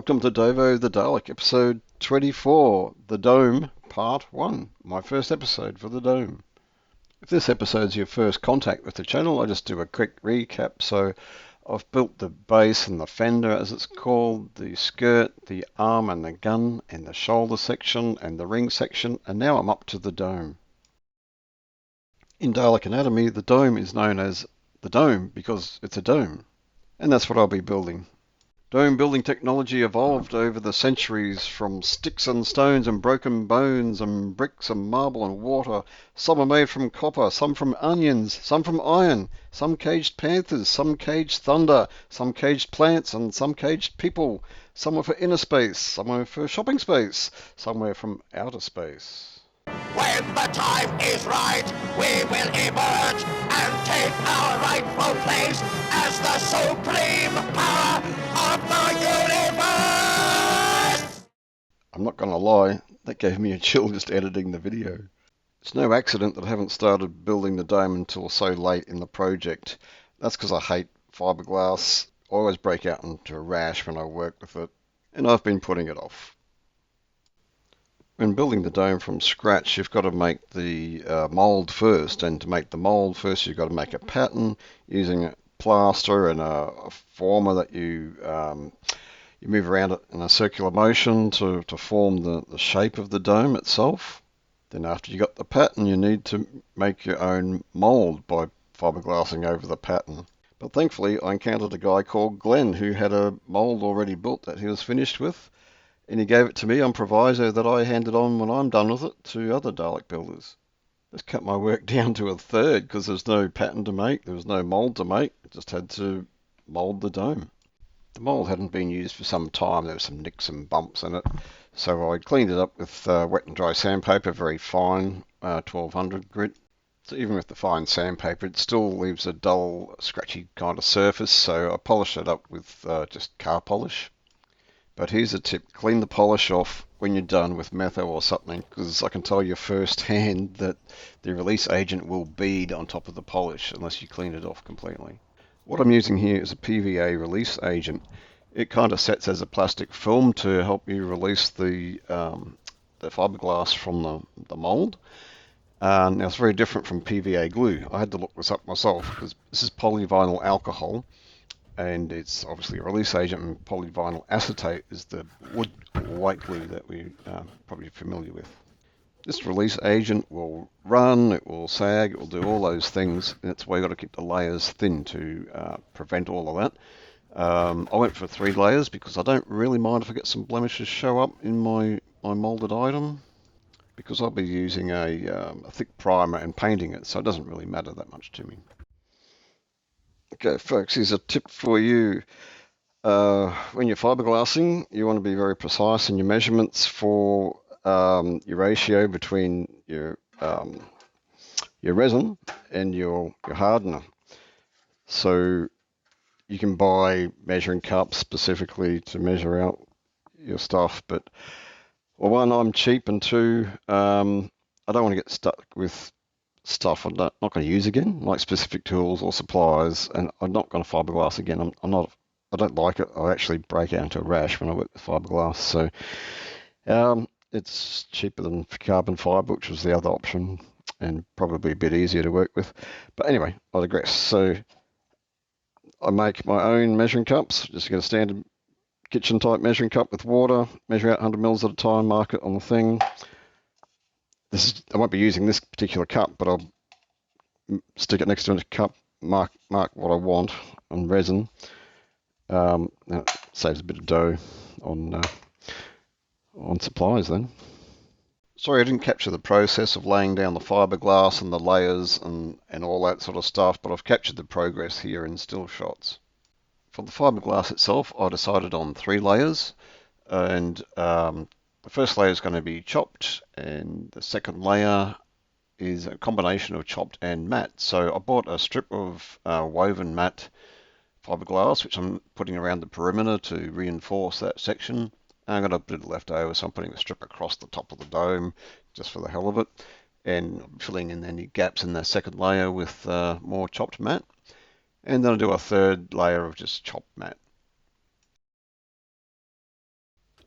Welcome to Davo the Dalek, episode 24, The Dome, part 1, my first episode for the Dome. If this episode's your first contact with the channel, I just do a quick recap. So I've built the base and the fender, as it's called, the skirt, the arm and the gun, and the shoulder section and the ring section, and now I'm up to the dome. In Dalek anatomy, the dome is known as the dome because it's a dome, and that's what I'll be building. Dome building technology evolved over the centuries from sticks and stones and broken bones and bricks and marble and water. Some are made from copper, some from onions, some from iron, some caged panthers, some caged thunder, some caged plants and some caged people. Some were for inner space, some were for shopping space, some were from outer space. When the time is right, we will emerge and take our rightful place as the supreme power of the universe! I'm not going to lie, that gave me a chill just editing the video. It's no accident that I haven't started building the dome until so late in the project. That's because I hate fiberglass. I always break out into a rash when I work with it, and I've been putting it off. When building the dome from scratch, you've got to make the mould first, and to make the mould first you've got to make a pattern using a plaster and a former that you move around it in a circular motion to form the shape of the dome itself. Then after you got the pattern, you need to make your own mould by fibreglassing over the pattern. But thankfully I encountered a guy called Glenn who had a mould already built that he was finished with. And he gave it to me on proviso that I hand it on when I'm done with it to other Dalek builders. This cut my work down to a third because there's no pattern to make, there was no mould to make, I just had to mould the dome. The mould hadn't been used for some time, there were some nicks and bumps in it, so I cleaned it up with wet and dry sandpaper, very fine, 1200 grit. So even with the fine sandpaper, it still leaves a dull, scratchy kind of surface, so I polished it up with just car polish. But here's a tip, clean the polish off when you're done with metho or something, because I can tell you firsthand that the release agent will bead on top of the polish unless you clean it off completely. What I'm using here is a PVA release agent. It kind of sets as a plastic film to help you release the fiberglass from the mould. Now it's very different from PVA glue. I had to look this up myself because this is polyvinyl alcohol. And it's obviously a release agent, and polyvinyl acetate is the wood white glue that we're probably familiar with. This release agent will run, it will sag, it will do all those things, and that's why you've got to keep the layers thin to prevent all of that. I went for 3 layers because I don't really mind if I get some blemishes show up in my moulded item, because I'll be using a thick primer and painting it, so it doesn't really matter that much to me. Okay, folks, here's a tip for you. When you're fiberglassing, you want to be very precise in your measurements for your ratio between your resin and your hardener. So you can buy measuring cups specifically to measure out your stuff, but well, 1, I'm cheap, and 2, I don't want to get stuck with stuff I'm not going to use again, like specific tools or supplies, and I'm not going to fiberglass again. I don't like it. I actually break out into a rash when I work with fiberglass, so it's cheaper than carbon fiber, which was the other option, and probably a bit easier to work with. But anyway, I digress. So I make my own measuring cups. Just get a standard kitchen type measuring cup with water, measure out 100 mils at a time, mark it on the thing. I won't be using this particular cup, but I'll stick it next to a cup, mark what I want on resin. That saves a bit of dough on supplies then. Sorry I didn't capture the process of laying down the fiberglass and the layers and all that sort of stuff, but I've captured the progress here in still shots. For the fiberglass itself, I decided on 3 layers, and the first layer is going to be chopped, and the second layer is a combination of chopped and matte. So I bought a strip of woven matte fiberglass, which I'm putting around the perimeter to reinforce that section. And I've got a bit left over, so I'm putting a strip across the top of the dome just for the hell of it, and filling in any gaps in the second layer with more chopped matte. And then I'll do a third layer of just chopped matte.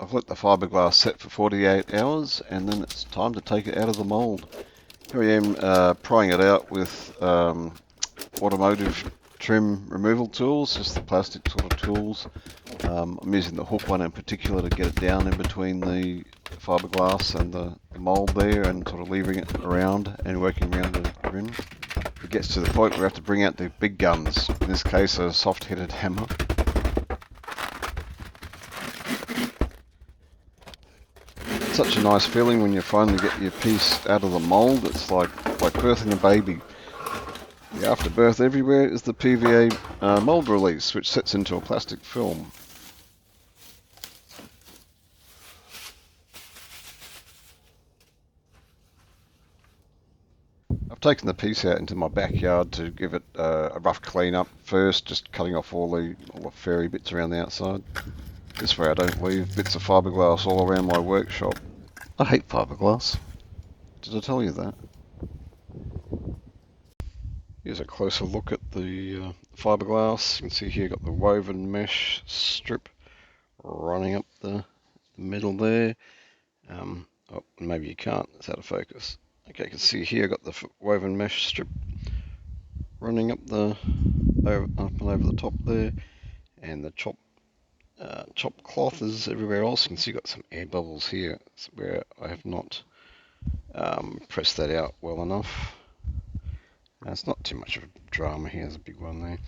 I've let the fiberglass set for 48 hours, and then it's time to take it out of the mould. Here I am prying it out with automotive trim removal tools, just the plastic sort of tools. I'm using the hook one in particular to get it down in between the fiberglass and the mould there, and sort of leaving it around and working around the rim. It gets to the point where we have to bring out the big guns, in this case a soft-headed hammer. It's such a nice feeling when you finally get your piece out of the mould. It's like birthing a baby. The afterbirth everywhere is the PVA mould release, which sets into a plastic film. I've taken the piece out into my backyard to give it a rough clean up first, just cutting off all the fairy bits around the outside. This way I don't leave bits of fiberglass all around my workshop. I hate fiberglass. Did I tell you that? Here's a closer look at the fiberglass. You can see here got the woven mesh strip running up the middle there. Oh, maybe you can't, it's out of focus. Okay, you can see here got the woven mesh strip running up and over the top there, and the chopped cloth is everywhere else. You can see got some air bubbles here where I have not pressed that out well enough. It's not too much of a drama here. There's a big one there.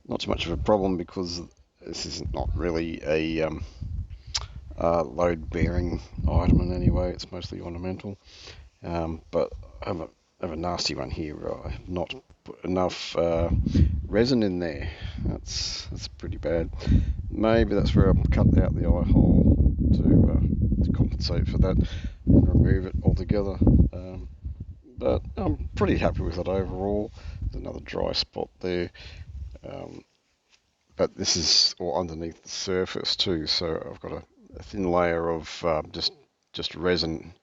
Not too much of a problem because this is not really a load-bearing item in any way. It's mostly ornamental. But I have a nasty one here where I have not put enough resin in there. That's pretty bad. Maybe that's where I've cut out the eye hole to compensate for that and remove it altogether. But I'm pretty happy with it overall. There's another dry spot there. But this is all underneath the surface too, so I've got a thin layer of just resin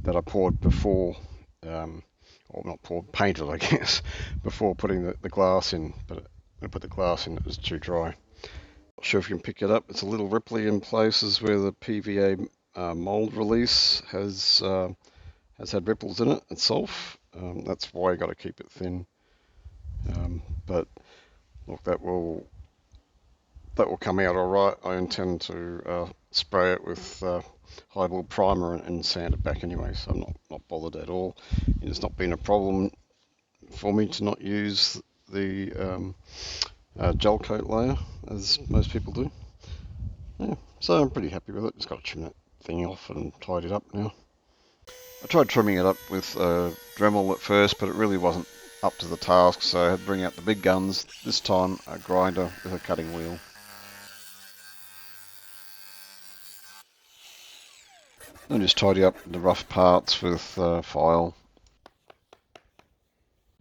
that I poured before, or not poured, painted I guess, before putting the glass in. But when I put the glass in, it was too dry. Not sure if you can pick it up. It's a little ripply in places where the PVA mould release has had ripples in it itself. That's why you got to keep it thin. But look, that will come out all right. I intend to spray it with high wall primer and sand it back anyway, so I'm not bothered at all. It's not been a problem for me to not use the gel coat layer as most people do. Yeah, so I'm pretty happy with it. Just got to trim that thing off and tidy it up now. I tried trimming it up with a Dremel at first, but it really wasn't up to the task, so I had to bring out the big guns, this time a grinder with a cutting wheel. And just tidy up the rough parts with file.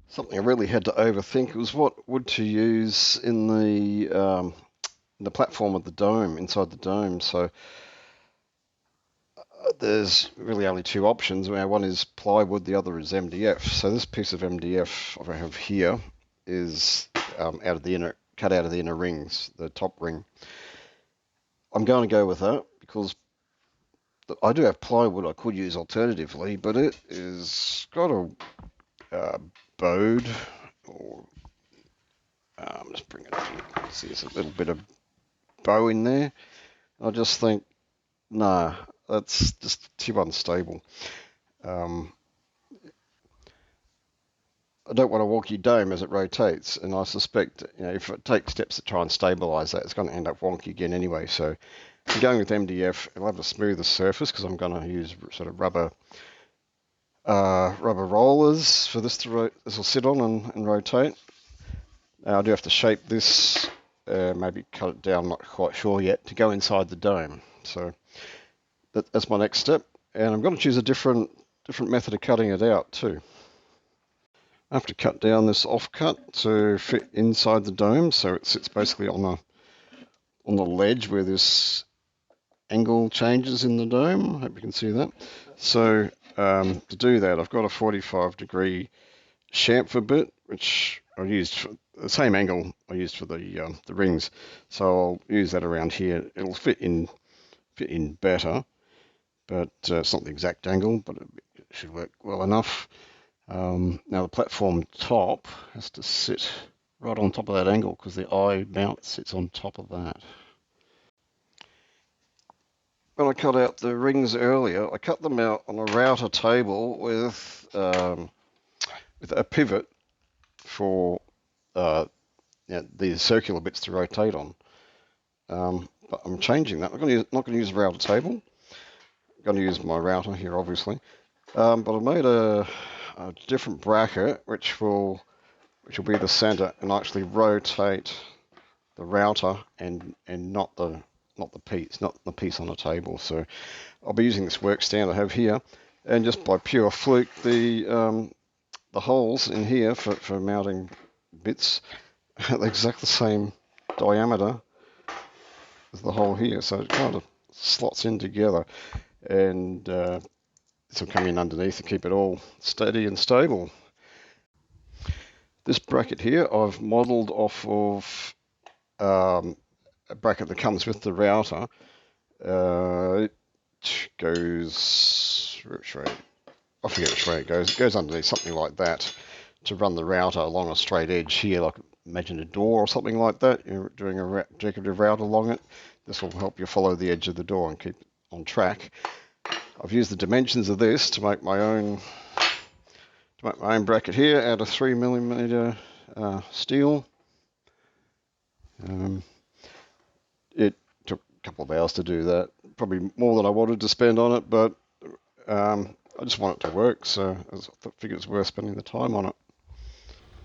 Something I really had to overthink was what wood to use in the platform of the dome, inside the dome. So there's really only two options. One is plywood, the other is MDF. So this piece of MDF I have here is cut out of the inner rings, the top ring. I'm going to go with that because I do have plywood I could use alternatively, but it is got a bowed, or just bring it in. See, there's a little bit of bow in there. I just think, nah, that's just too unstable. I don't want a wonky dome as it rotates, and I suspect, if it takes steps to try and stabilize that, it's going to end up wonky again anyway. So I'm going with MDF. It'll have a smoother surface because I'm going to use sort of rubber rollers for this this will sit on and rotate. I do have to shape this, maybe cut it down, not quite sure yet, to go inside the dome. So that's my next step, and I'm going to choose a different method of cutting it out too. I have to cut down this offcut to fit inside the dome, so it sits basically on the ledge where this angle changes in the dome. I hope you can see that. So to do that, I've got a 45-degree chamfer bit, which I used for the same angle I used for the rings. So I'll use that around here. It'll fit in fit in better, but it's not the exact angle, but it should work well enough. Now the platform top has to sit right on top of that angle because the eye mount sits on top of that. When I cut out the rings earlier, I cut them out on a router table with a pivot for these circular bits to rotate on. But I'm changing that. I'm not going to use a router table. I'm going to use my router here, obviously. But I've made a different bracket which will be the center and actually rotate the router and not the piece on the table. So I'll be using this work stand I have here, and just by pure fluke, the holes in here for mounting bits are exactly the same diameter as the hole here, so it kind of slots in together, and this will come in underneath to keep it all steady and stable. This bracket here I've modelled off of a bracket that comes with the router. It goes, I forget which way it goes. It goes underneath something like that to run the router along a straight edge here, like imagine a door or something like that. You're doing a decorative route along it. This will help you follow the edge of the door and keep it on track. I've used the dimensions of this to make my own bracket here out of 3mm steel. It took a couple of hours to do that, probably more than I wanted to spend on it, but I just want it to work, so I figured it's worth spending the time on it.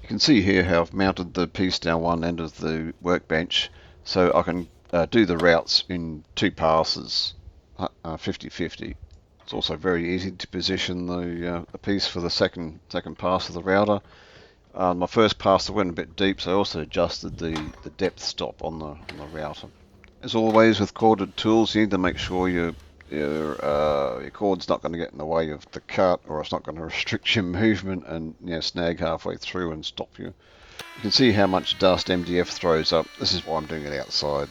You can see here how I've mounted the piece down one end of the workbench, so I can do the routes in 2 passes, 50-50. It's also very easy to position the piece for the second pass of the router. My first pass I went a bit deep, so I also adjusted the depth stop on the router. As always with corded tools, you need to make sure your cord's not going to get in the way of the cut, or it's not going to restrict your movement and snag halfway through and stop you. You can see how much dust MDF throws up. This is why I'm doing it outside.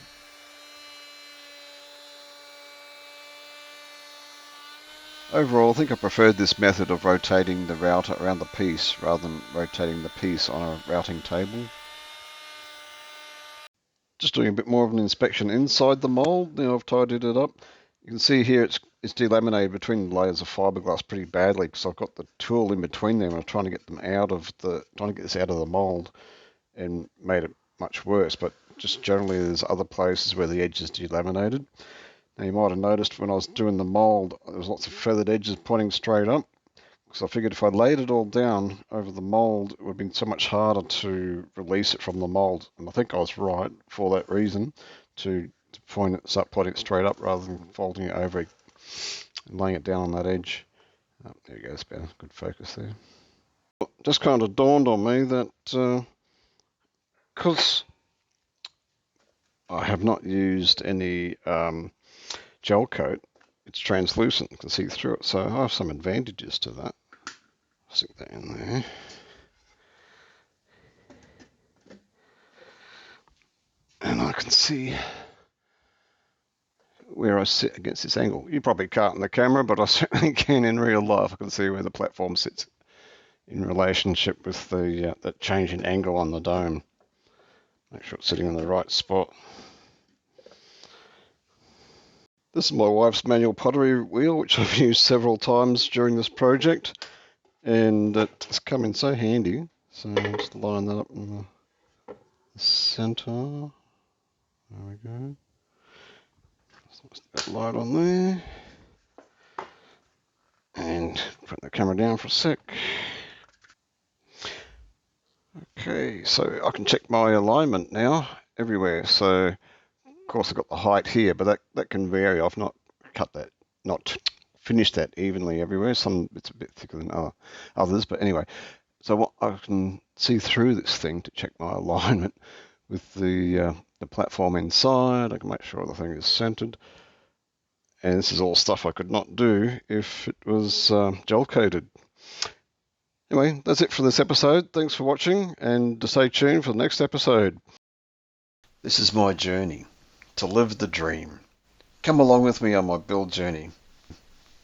Overall, I think I preferred this method of rotating the router around the piece rather than rotating the piece on a routing table. Just doing a bit more of an inspection inside the mould. Now I've tidied it up. You can see here it's delaminated between the layers of fiberglass pretty badly because I've got the tool in between them. I'm trying to get this out of the mould, and made it much worse. But just generally, there's other places where the edge is delaminated. Now you might have noticed when I was doing the mould, there was lots of feathered edges pointing straight up. So I figured if I laid it all down over the mould, it would have been so much harder to release it from the mould. And I think I was right for that reason, to start pointing it straight up rather than folding it over and laying it down on that edge. There you go, it's better. Good focus there. It just kind of dawned on me that because I have not used any gel coat, it's translucent, you can see through it, so I have some advantages to that. Stick that in there. And I can see where I sit against this angle. You probably can't in the camera, but I certainly can in real life. I can see where the platform sits in relationship with the that change in angle on the dome. Make sure it's sitting in the right spot. This is my wife's manual pottery wheel, which I've used several times during this project, and it's come in so handy. So I'll just line that up in the center. There we go. Just that light on there. And put the camera down for a sec. Okay, so I can check my alignment now everywhere. So of course I've got the height here, but that can vary. I've not finished that evenly everywhere. Some it's a bit thicker than others, but anyway. So what I can see through this thing to check my alignment with the platform inside. I can make sure the thing is centered. And this is all stuff I could not do if it was gel coated. Anyway, that's it for this episode. Thanks for watching, and stay tuned for the next episode. This is my journey to live the dream. Come along with me on my build journey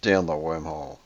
down the wormhole.